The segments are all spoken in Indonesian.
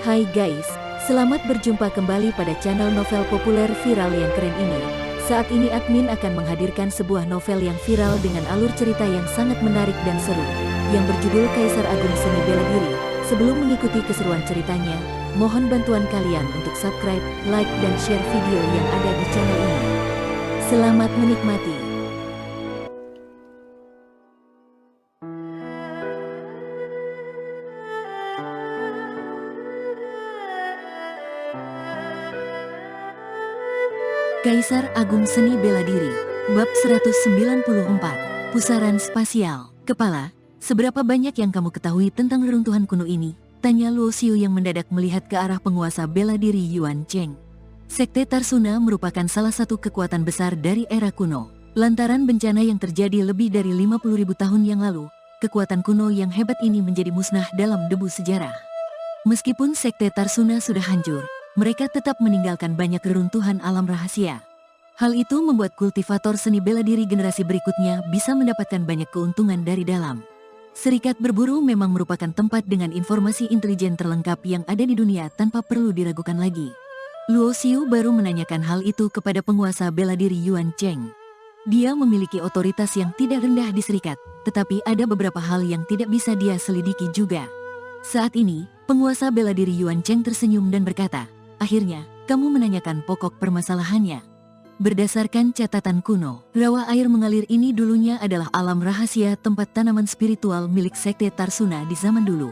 Hai guys, selamat berjumpa kembali pada channel novel populer viral yang keren ini. Saat ini admin akan menghadirkan sebuah novel yang viral dengan alur cerita yang sangat menarik dan seru, yang berjudul Kaisar Agung Seni Bela Diri. Sebelum mengikuti keseruan ceritanya, mohon bantuan kalian untuk subscribe, like, dan share video yang ada di channel ini. Selamat menikmati. Kaisar Agung Seni Bela Diri, Bab 194, Pusaran Spasial. Kepala, seberapa banyak yang kamu ketahui tentang reruntuhan kuno ini? Tanya Luo Xiu yang mendadak melihat ke arah penguasa bela diri Yuan Cheng. Sekte Tarsuna merupakan salah satu kekuatan besar dari era kuno. Lantaran bencana yang terjadi lebih dari 50.000 tahun yang lalu, kekuatan kuno yang hebat ini menjadi musnah dalam debu sejarah. Meskipun Sekte Tarsuna sudah hancur, mereka tetap meninggalkan banyak reruntuhan alam rahasia. Hal itu membuat kultivator seni bela diri generasi berikutnya bisa mendapatkan banyak keuntungan dari dalam. Serikat berburu memang merupakan tempat dengan informasi intelijen terlengkap yang ada di dunia tanpa perlu diragukan lagi. Luo Xiu baru menanyakan hal itu kepada penguasa bela diri Yuan Cheng. Dia memiliki otoritas yang tidak rendah di serikat, tetapi ada beberapa hal yang tidak bisa dia selidiki juga. Saat ini, penguasa bela diri Yuan Cheng tersenyum dan berkata, "Akhirnya, kamu menanyakan pokok permasalahannya." Berdasarkan catatan kuno, rawa air mengalir ini dulunya adalah alam rahasia tempat tanaman spiritual milik Sekte Tarsuna di zaman dulu.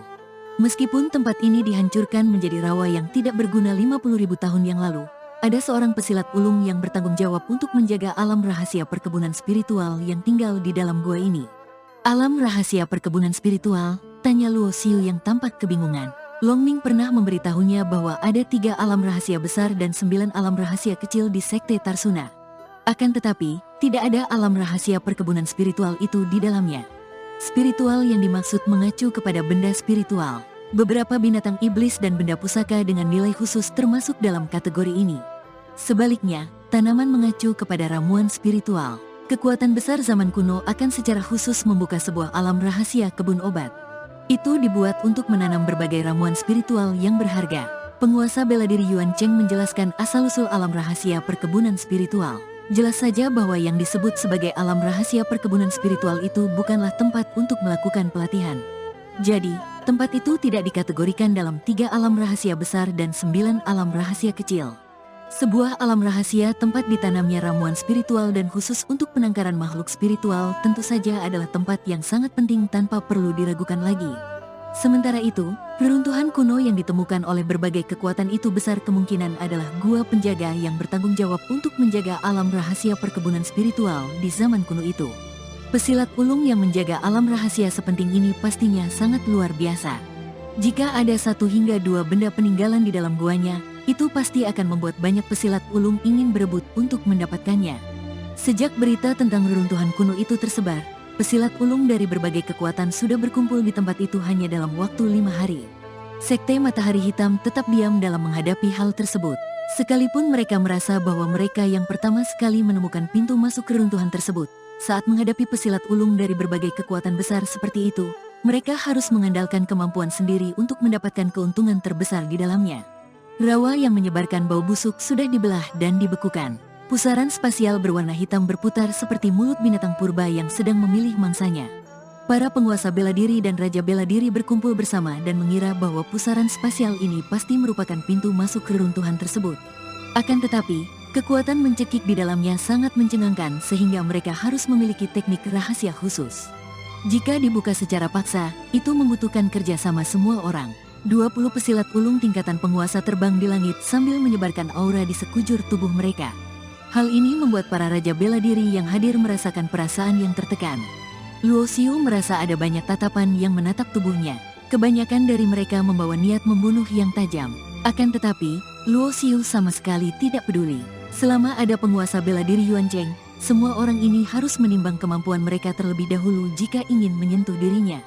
Meskipun tempat ini dihancurkan menjadi rawa yang tidak berguna 50.000 tahun yang lalu, ada seorang pesilat ulung yang bertanggung jawab untuk menjaga alam rahasia perkebunan spiritual yang tinggal di dalam gua ini. Alam rahasia perkebunan spiritual? Tanya Luo Xiu yang tampak kebingungan. Long Ning pernah memberitahunya bahwa ada 3 alam rahasia besar dan 9 alam rahasia kecil di Sekte Tarsuna. Akan tetapi, tidak ada alam rahasia perkebunan spiritual itu di dalamnya. Spiritual yang dimaksud mengacu kepada benda spiritual. Beberapa binatang iblis dan benda pusaka dengan nilai khusus termasuk dalam kategori ini. Sebaliknya, tanaman mengacu kepada ramuan spiritual. Kekuatan besar zaman kuno akan secara khusus membuka sebuah alam rahasia kebun obat. Itu dibuat untuk menanam berbagai ramuan spiritual yang berharga. Penguasa bela diri Yuan Cheng menjelaskan asal-usul alam rahasia perkebunan spiritual. Jelas saja bahwa yang disebut sebagai alam rahasia perkebunan spiritual itu bukanlah tempat untuk melakukan pelatihan. Jadi, tempat itu tidak dikategorikan dalam 3 alam rahasia besar dan 9 alam rahasia kecil. Sebuah alam rahasia tempat ditanamnya ramuan spiritual dan khusus untuk penangkaran makhluk spiritual tentu saja adalah tempat yang sangat penting tanpa perlu diragukan lagi. Sementara itu, reruntuhan kuno yang ditemukan oleh berbagai kekuatan itu besar kemungkinan adalah gua penjaga yang bertanggung jawab untuk menjaga alam rahasia perkebunan spiritual di zaman kuno itu. Pesilat ulung yang menjaga alam rahasia sepenting ini pastinya sangat luar biasa. Jika ada 1 hingga 2 benda peninggalan di dalam guanya, itu pasti akan membuat banyak pesilat ulung ingin berebut untuk mendapatkannya. Sejak berita tentang reruntuhan kuno itu tersebar, pesilat ulung dari berbagai kekuatan sudah berkumpul di tempat itu hanya dalam waktu 5 hari. Sekte Matahari Hitam tetap diam dalam menghadapi hal tersebut. Sekalipun mereka merasa bahwa mereka yang pertama sekali menemukan pintu masuk reruntuhan tersebut, saat menghadapi pesilat ulung dari berbagai kekuatan besar seperti itu, mereka harus mengandalkan kemampuan sendiri untuk mendapatkan keuntungan terbesar di dalamnya. Rawa yang menyebarkan bau busuk sudah dibelah dan dibekukan. Pusaran spasial berwarna hitam berputar seperti mulut binatang purba yang sedang memilih mangsanya. Para penguasa bela diri dan raja bela diri berkumpul bersama dan mengira bahwa pusaran spasial ini pasti merupakan pintu masuk reruntuhan tersebut. Akan tetapi, kekuatan mencekik di dalamnya sangat mencengangkan sehingga mereka harus memiliki teknik rahasia khusus. Jika dibuka secara paksa, itu membutuhkan kerjasama semua orang. 20 pesilat ulung tingkatan penguasa terbang di langit sambil menyebarkan aura di sekujur tubuh mereka. Hal ini membuat para raja bela diri yang hadir merasakan perasaan yang tertekan. Luo Xiu merasa ada banyak tatapan yang menatap tubuhnya. Kebanyakan dari mereka membawa niat membunuh yang tajam. Akan tetapi, Luo Xiu sama sekali tidak peduli. Selama ada penguasa bela diri Yuan Cheng, semua orang ini harus menimbang kemampuan mereka terlebih dahulu jika ingin menyentuh dirinya.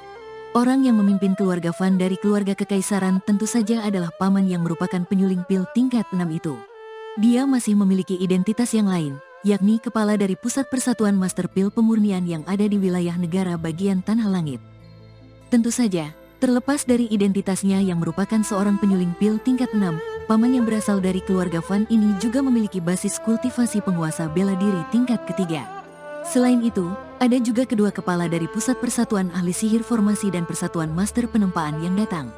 Orang yang memimpin keluarga Fan dari keluarga kekaisaran tentu saja adalah paman yang merupakan penyuling pil tingkat 6 itu. Dia masih memiliki identitas yang lain, yakni kepala dari pusat persatuan master pil pemurnian yang ada di wilayah negara bagian Tanah Langit. Tentu saja, Terlepas dari identitasnya yang merupakan seorang penyuling pil tingkat 6, paman yang berasal dari keluarga Van ini juga memiliki basis kultivasi penguasa bela diri tingkat ketiga. Selain itu, ada juga kedua kepala dari Pusat Persatuan Ahli Sihir Formasi dan Persatuan Master Penempaan yang datang.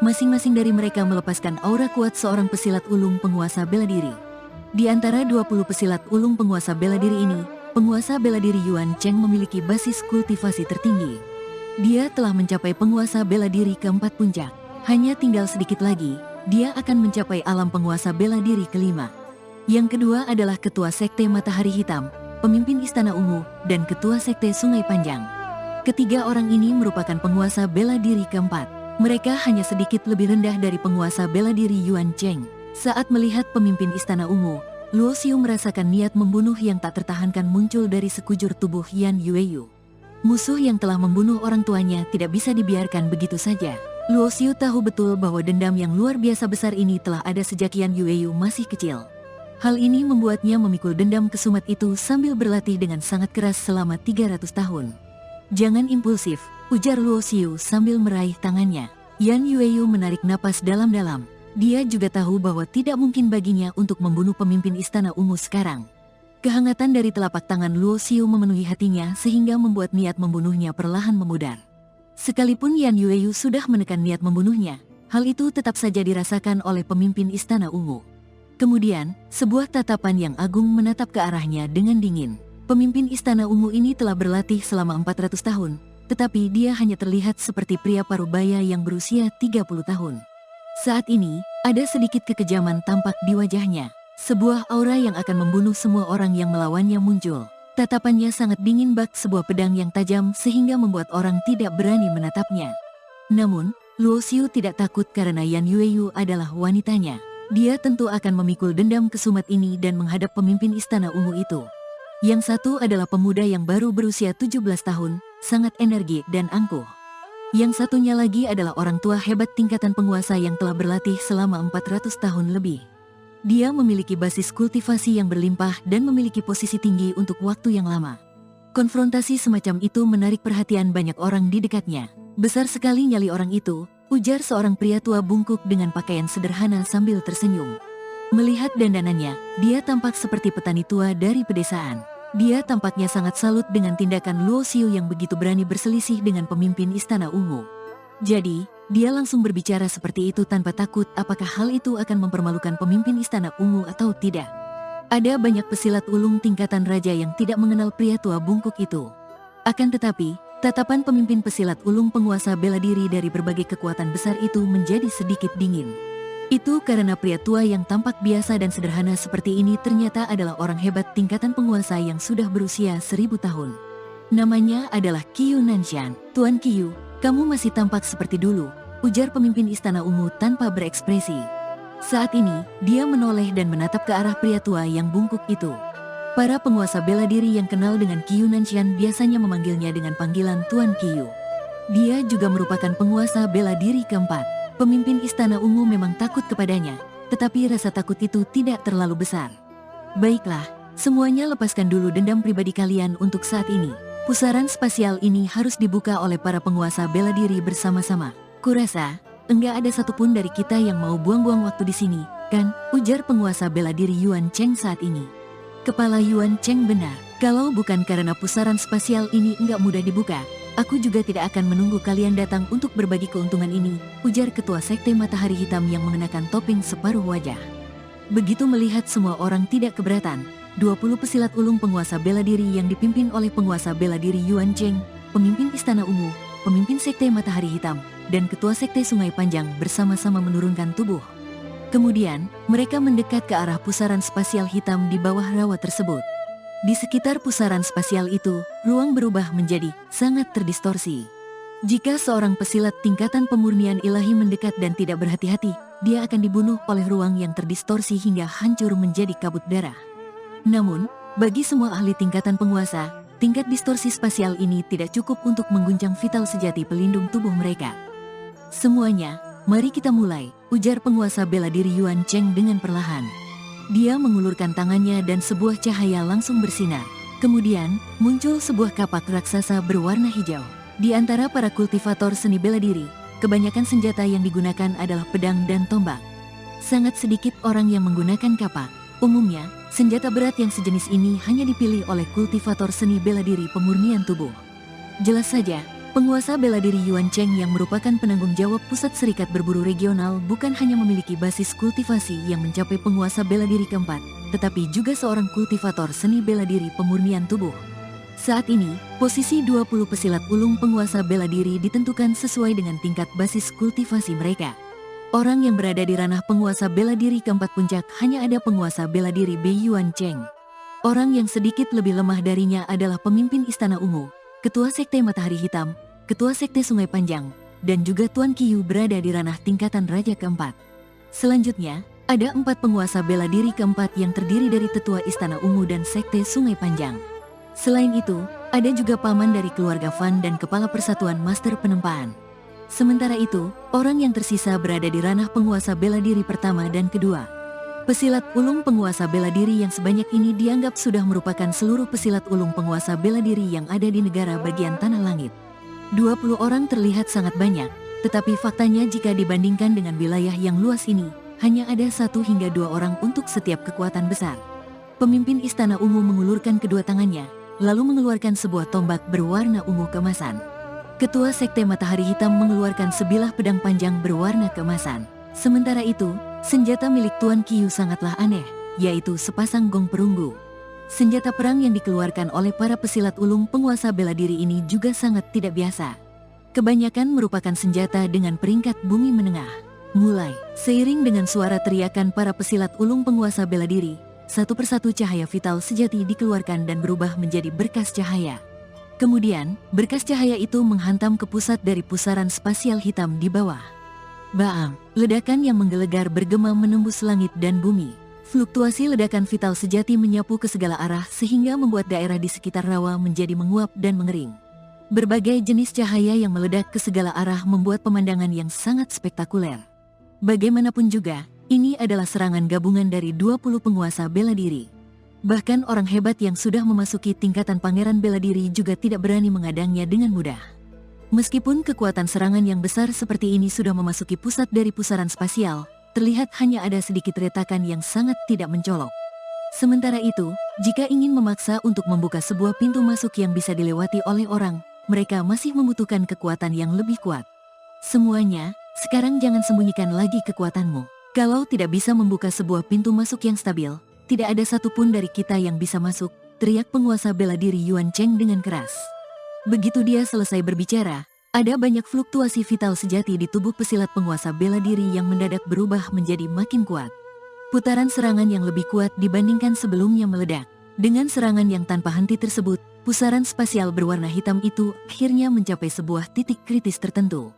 Masing-masing dari mereka melepaskan aura kuat seorang pesilat ulung penguasa bela diri. Di antara 20 pesilat ulung penguasa bela diri ini, penguasa bela diri Yuan Cheng memiliki basis kultivasi tertinggi. Dia telah mencapai penguasa bela diri keempat puncak. Hanya tinggal sedikit lagi, dia akan mencapai alam penguasa bela diri kelima. Yang kedua adalah Ketua Sekte Matahari Hitam, Pemimpin Istana Ungu, dan Ketua Sekte Sungai Panjang. Ketiga orang ini merupakan penguasa bela diri keempat. Mereka hanya sedikit lebih rendah dari penguasa bela diri Yuan Cheng. Saat melihat pemimpin Istana Ungu, Luo Xiu merasakan niat membunuh yang tak tertahankan muncul dari sekujur tubuh Yan Yueyu. Musuh yang telah membunuh orang tuanya tidak bisa dibiarkan begitu saja. Luo Xiu tahu betul bahwa dendam yang luar biasa besar ini telah ada sejak Yan Yueyu masih kecil. Hal ini membuatnya memikul dendam kesumat itu sambil berlatih dengan sangat keras selama 300 tahun. Jangan impulsif, ujar Luo Xiu sambil meraih tangannya. Yan Yueyu menarik napas dalam-dalam. Dia juga tahu bahwa tidak mungkin baginya untuk membunuh pemimpin Istana Ungu sekarang. Kehangatan dari telapak tangan Luo Xiu memenuhi hatinya sehingga membuat niat membunuhnya perlahan memudar. Sekalipun Yan Yueyu sudah menekan niat membunuhnya, hal itu tetap saja dirasakan oleh pemimpin Istana Ungu. Kemudian, sebuah tatapan yang agung menatap ke arahnya dengan dingin. Pemimpin Istana Ungu ini telah berlatih selama 400 tahun, tetapi dia hanya terlihat seperti pria parubaya yang berusia 30 tahun. Saat ini, ada sedikit kekejaman tampak di wajahnya. Sebuah aura yang akan membunuh semua orang yang melawannya muncul. Tatapannya sangat dingin bak sebuah pedang yang tajam sehingga membuat orang tidak berani menatapnya. Namun, Luo Xiu tidak takut karena Yan Yueyu adalah wanitanya. Dia tentu akan memikul dendam kesumat ini dan menghadap pemimpin Istana Ungu itu. Yang satu adalah pemuda yang baru berusia 17 tahun, sangat energi dan angkuh. Yang satunya lagi adalah orang tua hebat tingkatan penguasa yang telah berlatih selama 400 tahun lebih. Dia memiliki basis kultivasi yang berlimpah dan memiliki posisi tinggi untuk waktu yang lama. Konfrontasi semacam itu menarik perhatian banyak orang di dekatnya. Besar sekali nyali orang itu, ujar seorang pria tua bungkuk dengan pakaian sederhana sambil tersenyum. Melihat dandanannya, dia tampak seperti petani tua dari pedesaan. Dia tampaknya sangat salut dengan tindakan Luo Xiu yang begitu berani berselisih dengan pemimpin Istana Ungu. Jadi, dia langsung berbicara seperti itu tanpa takut apakah hal itu akan mempermalukan pemimpin Istana Ungu atau tidak. Ada banyak pesilat ulung tingkatan raja yang tidak mengenal pria tua bungkuk itu. Akan tetapi, tatapan pemimpin pesilat ulung penguasa bela diri dari berbagai kekuatan besar itu menjadi sedikit dingin. Itu karena pria tua yang tampak biasa dan sederhana seperti ini ternyata adalah orang hebat tingkatan penguasa yang sudah berusia 1000 tahun. Namanya adalah Qiyu Nanshan. Tuan Qiyu, kamu masih tampak seperti dulu, ujar pemimpin Istana Ungu tanpa berekspresi. Saat ini, dia menoleh dan menatap ke arah pria tua yang bungkuk itu. Para penguasa bela diri yang kenal dengan Qiyu Nanshan biasanya memanggilnya dengan panggilan Tuan Qiyu. Dia juga merupakan penguasa bela diri keempat. Pemimpin Istana Ungu memang takut kepadanya, tetapi rasa takut itu tidak terlalu besar. Baiklah, semuanya lepaskan dulu dendam pribadi kalian untuk saat ini. Pusaran spasial ini harus dibuka oleh para penguasa bela diri bersama-sama. Kurasa, enggak ada satupun dari kita yang mau buang-buang waktu di sini, kan? Ujar penguasa bela diri Yuan Cheng saat ini. Kepala Yuan Cheng benar, kalau bukan karena pusaran spasial ini enggak mudah dibuka, aku juga tidak akan menunggu kalian datang untuk berbagi keuntungan ini, ujar Ketua Sekte Matahari Hitam yang mengenakan topeng separuh wajah. Begitu melihat semua orang tidak keberatan, 20 pesilat ulung penguasa bela diri yang dipimpin oleh penguasa bela diri Yuan Cheng, pemimpin Istana Ungu, pemimpin Sekte Matahari Hitam, dan Ketua Sekte Sungai Panjang bersama-sama menurunkan tubuh. Kemudian, mereka mendekat ke arah pusaran spasial hitam di bawah rawa tersebut. Di sekitar pusaran spasial itu, ruang berubah menjadi sangat terdistorsi. Jika seorang pesilat tingkatan pemurnian ilahi mendekat dan tidak berhati-hati, dia akan dibunuh oleh ruang yang terdistorsi hingga hancur menjadi kabut darah. Namun, bagi semua ahli tingkatan penguasa, tingkat distorsi spasial ini tidak cukup untuk mengguncang vital sejati pelindung tubuh mereka. Semuanya, mari kita mulai, ujar penguasa bela diri Yuan Cheng dengan perlahan. Dia mengulurkan tangannya dan sebuah cahaya langsung bersinar. Kemudian, muncul sebuah kapak raksasa berwarna hijau. Di antara para kultivator seni bela diri, kebanyakan senjata yang digunakan adalah pedang dan tombak. Sangat sedikit orang yang menggunakan kapak. Umumnya, senjata berat yang sejenis ini hanya dipilih oleh kultivator seni bela diri pemurnian tubuh. Jelas saja, penguasa bela diri Yuan Cheng yang merupakan penanggung jawab pusat serikat berburu regional bukan hanya memiliki basis kultivasi yang mencapai penguasa bela diri keempat, tetapi juga seorang kultivator seni bela diri pemurnian tubuh. Saat ini, posisi 20 pesilat ulung penguasa bela diri ditentukan sesuai dengan tingkat basis kultivasi mereka. Orang yang berada di ranah penguasa bela diri keempat puncak hanya ada penguasa bela diri Bei Yuan Cheng. Orang yang sedikit lebih lemah darinya adalah pemimpin Istana Ungu, Ketua Sekte Matahari Hitam, Ketua Sekte Sungai Panjang, dan juga Tuan Qiyu berada di ranah tingkatan Raja keempat. Selanjutnya, ada 4 penguasa bela diri keempat yang terdiri dari Tetua Istana Ungu dan Sekte Sungai Panjang. Selain itu, ada juga paman dari keluarga Fan dan kepala persatuan master penempaan. Sementara itu, orang yang tersisa berada di ranah penguasa bela diri pertama dan kedua. Pesilat ulung penguasa bela diri yang sebanyak ini dianggap sudah merupakan seluruh pesilat ulung penguasa bela diri yang ada di negara bagian Tanah Langit. 20 orang terlihat sangat banyak, tetapi faktanya jika dibandingkan dengan wilayah yang luas ini, hanya ada 1 hingga 2 orang untuk setiap kekuatan besar. Pemimpin Istana Ungu mengulurkan kedua tangannya, lalu mengeluarkan sebuah tombak berwarna ungu keemasan. Ketua Sekte Matahari Hitam mengeluarkan sebilah pedang panjang berwarna keemasan. Sementara itu, senjata milik Tuan Qiyu sangatlah aneh, yaitu sepasang gong perunggu. Senjata perang yang dikeluarkan oleh para pesilat ulung penguasa bela diri ini juga sangat tidak biasa. Kebanyakan merupakan senjata dengan peringkat bumi menengah. Mulai, seiring dengan suara teriakan para pesilat ulung penguasa bela diri, satu persatu cahaya vital sejati dikeluarkan dan berubah menjadi berkas cahaya. Kemudian, berkas cahaya itu menghantam ke pusat dari pusaran spasial hitam di bawah. Baam, ledakan yang menggelegar bergema menembus langit dan bumi. Fluktuasi ledakan vital sejati menyapu ke segala arah sehingga membuat daerah di sekitar rawa menjadi menguap dan mengering. Berbagai jenis cahaya yang meledak ke segala arah membuat pemandangan yang sangat spektakuler. Bagaimanapun juga, ini adalah serangan gabungan dari 20 penguasa bela diri. Bahkan orang hebat yang sudah memasuki tingkatan pangeran bela diri juga tidak berani mengadangnya dengan mudah. Meskipun kekuatan serangan yang besar seperti ini sudah memasuki pusat dari pusaran spasial, terlihat hanya ada sedikit retakan yang sangat tidak mencolok. Sementara itu, jika ingin memaksa untuk membuka sebuah pintu masuk yang bisa dilewati oleh orang, mereka masih membutuhkan kekuatan yang lebih kuat. Semuanya, sekarang jangan sembunyikan lagi kekuatanmu. Kalau tidak bisa membuka sebuah pintu masuk yang stabil, tidak ada satupun dari kita yang bisa masuk, teriak penguasa bela diri Yuan Cheng dengan keras. Begitu dia selesai berbicara, ada banyak fluktuasi vital sejati di tubuh pesilat penguasa bela diri yang mendadak berubah menjadi makin kuat. Putaran serangan yang lebih kuat dibandingkan sebelumnya meledak. Dengan serangan yang tanpa henti tersebut, pusaran spasial berwarna hitam itu akhirnya mencapai sebuah titik kritis tertentu.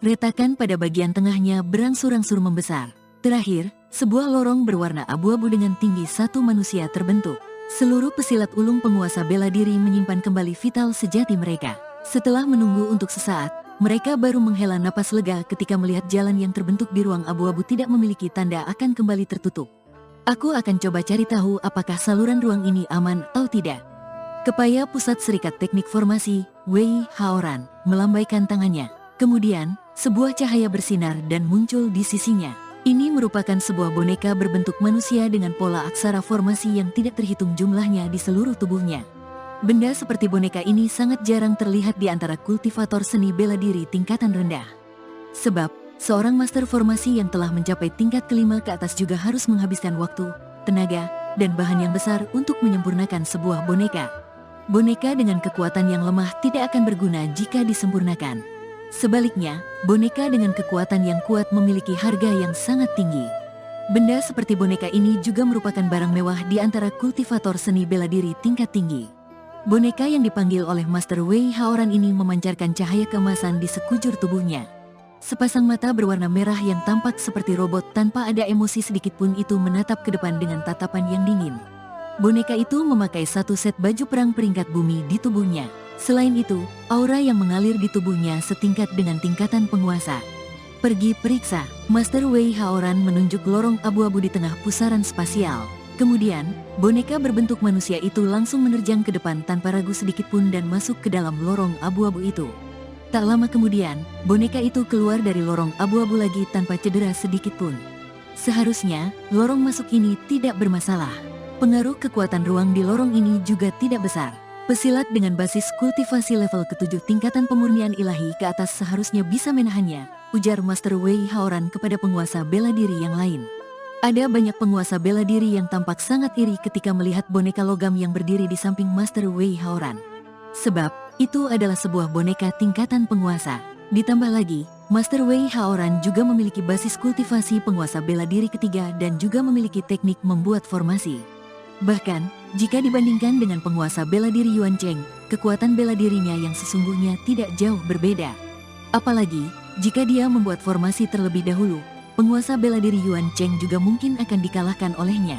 Retakan pada bagian tengahnya berangsur-angsur membesar. Terakhir, sebuah lorong berwarna abu-abu dengan tinggi 1 manusia terbentuk. Seluruh pesilat ulung penguasa bela diri menyimpan kembali vital sejati mereka. Setelah menunggu untuk sesaat, mereka baru menghela napas lega ketika melihat jalan yang terbentuk di ruang abu-abu tidak memiliki tanda akan kembali tertutup. Aku akan coba cari tahu apakah saluran ruang ini aman atau tidak. Kepala Pusat Serikat Teknik Formasi, Wei Haoran, melambaikan tangannya. Kemudian, sebuah cahaya bersinar dan muncul di sisinya. Ini merupakan sebuah boneka berbentuk manusia dengan pola aksara formasi yang tidak terhitung jumlahnya di seluruh tubuhnya. Benda seperti boneka ini sangat jarang terlihat di antara kultivator seni bela diri tingkatan rendah. Sebab, seorang master formasi yang telah mencapai tingkat kelima ke atas juga harus menghabiskan waktu, tenaga, dan bahan yang besar untuk menyempurnakan sebuah boneka. Boneka dengan kekuatan yang lemah tidak akan berguna jika disempurnakan. Sebaliknya, boneka dengan kekuatan yang kuat memiliki harga yang sangat tinggi. Benda seperti boneka ini juga merupakan barang mewah di antara kultivator seni bela diri tingkat tinggi. Boneka yang dipanggil oleh Master Wei Haoran ini memancarkan cahaya keemasan di sekujur tubuhnya. Sepasang mata berwarna merah yang tampak seperti robot tanpa ada emosi sedikitpun itu menatap ke depan dengan tatapan yang dingin. Boneka itu memakai 1 set baju perang peringkat bumi di tubuhnya. Selain itu, aura yang mengalir di tubuhnya setingkat dengan tingkatan penguasa. Pergi periksa, Master Wei Haoran menunjuk lorong abu-abu di tengah pusaran spasial. Kemudian, boneka berbentuk manusia itu langsung menerjang ke depan tanpa ragu sedikitpun dan masuk ke dalam lorong abu-abu itu. Tak lama kemudian, boneka itu keluar dari lorong abu-abu lagi tanpa cedera sedikit pun. Seharusnya, lorong masuk ini tidak bermasalah. Pengaruh kekuatan ruang di lorong ini juga tidak besar. Pesilat dengan basis kultivasi level ke-7 tingkatan pemurnian ilahi ke atas seharusnya bisa menahannya, ujar Master Wei Haoran kepada penguasa bela diri yang lain. Ada banyak penguasa bela diri yang tampak sangat iri ketika melihat boneka logam yang berdiri di samping Master Wei Haoran. Sebab, itu adalah sebuah boneka tingkatan penguasa. Ditambah lagi, Master Wei Haoran juga memiliki basis kultivasi penguasa bela diri ketiga dan juga memiliki teknik membuat formasi. Bahkan, jika dibandingkan dengan penguasa bela diri Yuan Cheng, kekuatan bela dirinya yang sesungguhnya tidak jauh berbeda. Apalagi, jika dia membuat formasi terlebih dahulu, penguasa bela diri Yuan Cheng juga mungkin akan dikalahkan olehnya.